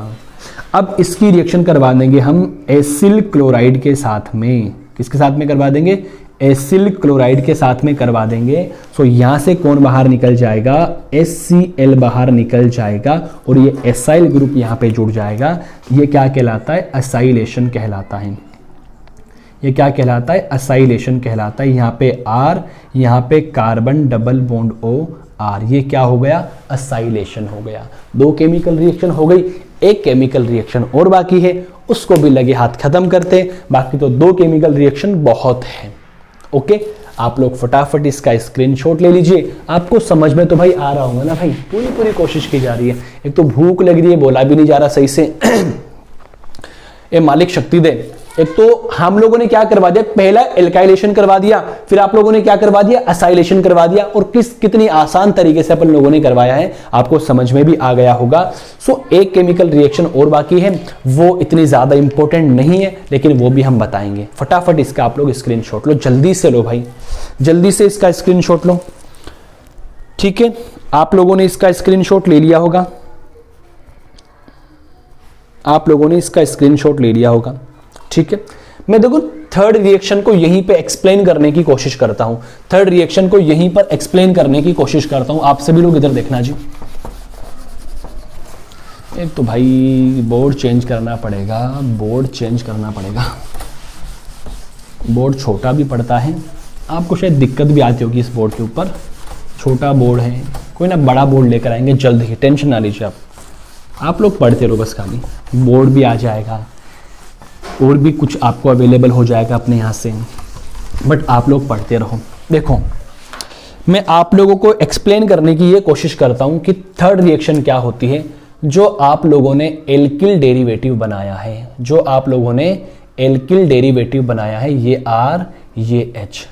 अब इसकी रिएक्शन करवा देंगे हम एसिल क्लोराइड के साथ में, किसके साथ में करवा देंगे, एसिल क्लोराइड के साथ में करवा देंगे। सो यहां से कौन बाहर निकल जाएगा, HCl बाहर निकल जाएगा और ये एसाइल ग्रुप यहां पे जुड़ जाएगा। ये क्या कहलाता है, असाइलेशन कहलाता है। ये क्या कहलाता है, असाइलेशन कहलाता है। यहाँ पे R, यहाँ पे कार्बन डबल बॉन्ड OR, ये क्या हो गया, असाइलेशन हो गया। 2 केमिकल रिएक्शन हो गई, एक केमिकल रिएक्शन और बाकी है, उसको भी लगे हाथ खत्म करते। बाकी तो 2 केमिकल रिएक्शन बहुत है। ओके, आप लोग फटाफट इसका स्क्रीनशॉट ले लीजिए। आपको समझ में तो भाई आ रहा होगा ना भाई, पूरी कोशिश की जा रही है। एक तो भूख लग रही है, बोला भी नहीं जा रहा सही से। ए मालिक शक्ति दे। एक तो हम लोगों ने क्या करवा दिया, पहला एल्काइलेशन करवा दिया, फिर आप लोगों ने क्या करवा दिया, असाइलेशन करवा दिया। और कितनी आसान तरीके से अपन लोगों ने करवाया है, आपको समझ में भी आ गया होगा। सो एक केमिकल रिएक्शन और बाकी है, वो इतनी ज्यादा इंपॉर्टेंट नहीं है, लेकिन वो भी हम बताएंगे। फटाफट इसका आप लोग स्क्रीनशॉट लो, जल्दी से लो भाई, जल्दी से इसका स्क्रीनशॉट लो। ठीक है, आप लोगों ने इसका स्क्रीनशॉट ले लिया होगा, आप लोगों ने इसका स्क्रीनशॉट ले लिया होगा। ठीक है, मैं देखो थर्ड रिएक्शन को यहीं पे एक्सप्लेन करने की कोशिश करता हूं, थर्ड रिएक्शन को यहीं पर एक्सप्लेन करने की कोशिश करता हूं। आप सभी लोग इधर देखना जी। एक तो भाई बोर्ड चेंज करना पड़ेगा, बोर्ड चेंज करना पड़ेगा। बोर्ड छोटा भी पड़ता है, आपको शायद दिक्कत भी आती होगी इस बोर्ड के ऊपर। छोटा बोर्ड है, कोई ना बड़ा बोर्ड लेकर आएंगे जल्द ही, टेंशन ना लीजिए आप लोग पढ़ते रहो बस, खाली बोर्ड भी आ जाएगा और भी कुछ आपको अवेलेबल हो जाएगा अपने यहाँ से, बट आप लोग पढ़ते रहो। देखो मैं आप लोगों को एक्सप्लेन करने की ये कोशिश करता हूँ कि थर्ड रिएक्शन क्या होती है। जो आप लोगों ने एल्किल डेरिवेटिव बनाया है, जो आप लोगों ने एल्किल डेरिवेटिव बनाया है, ये R ये H,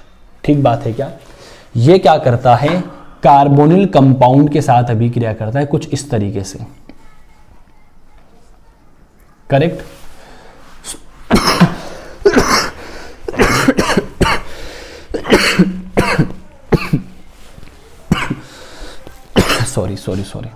ठीक बात है क्या। ये क्या करता है, कार्बोनिल कंपाउंड के साथ अभिक्रिया करता है कुछ इस तरीके से, correct. Sorry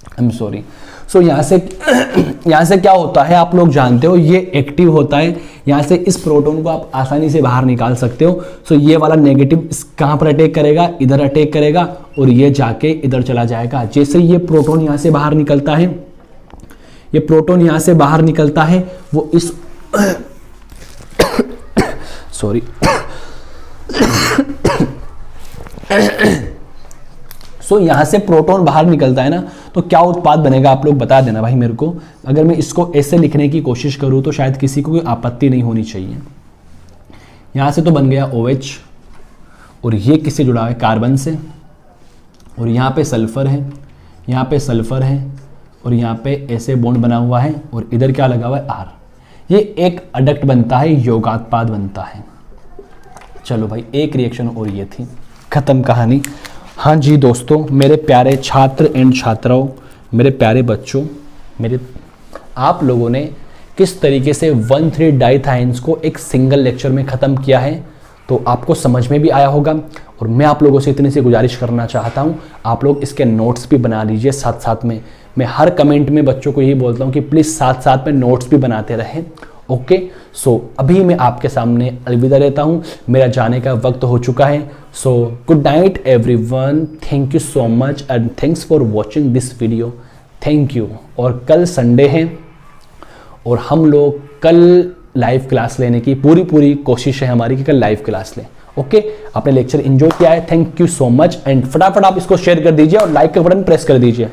I am sorry. So यहाँ से क्या होता है आप लोग जानते हो, ये एक्टिव होता है। यहाँ से इस प्रोटॉन को आप आसानी से बाहर निकाल सकते हो। सो ये वाला नेगेटिव कहाँ पर अटैक करेगा, इधर अटैक करेगा और ये जाके इधर चला जाएगा। जैसे ये प्रोटॉन यहाँ से बाहर निकलता है, ये प्रोटॉन यहाँ से बाहर निकलता है, वो इस सॉरी सो यहाँ से प्रोटॉन बाहर निकलता है ना, तो क्या उत्पाद बनेगा आप लोग बता देना भाई मेरे को। अगर मैं इसको ऐसे लिखने की कोशिश करूँ तो शायद किसी को कोई आपत्ति नहीं होनी चाहिए। यहाँ से तो बन गया OH और ये किससे जुड़ा है, कार्बन से, और यहाँ पे सल्फर है, यहाँ पे सल्फर है और यहाँ पे ऐसे बॉन्ड बना हुआ है और इधर क्या लगा हुआ है R। ये एक अडक्ट बनता है, योगात्पाद बनता है। चलो भाई एक रिएक्शन और ये थी, खत्म कहानी। हाँ जी दोस्तों, मेरे प्यारे छात्र एंड छात्राओं, मेरे प्यारे बच्चों, मेरे आप लोगों ने किस तरीके से 1,3 डाइथाइंस को एक सिंगल लेक्चर में ख़त्म किया है, तो आपको समझ में भी आया होगा। और मैं आप लोगों से इतनी सी गुजारिश करना चाहता हूँ, आप लोग इसके नोट्स भी बना लीजिए साथ साथ में। मैं हर कमेंट में बच्चों को यही बोलता हूँ कि प्लीज़ साथ साथ में नोट्स भी बनाते रहें। ओके, सो अभी मैं आपके सामने अलविदा लेता हूँ, मेरा जाने का वक्त हो चुका है। So good night everyone, thank you so much and thanks for watching this video, thank you. और कल संडे है और हम लोग कल लाइव क्लास लेने की पूरी कोशिश है हमारी कि कल लाइव क्लास लें। ओके, आपने लेक्चर एंजॉय किया है, thank you so much. And फटाफट आप इसको शेयर कर दीजिए और लाइक का बटन प्रेस कर दीजिए।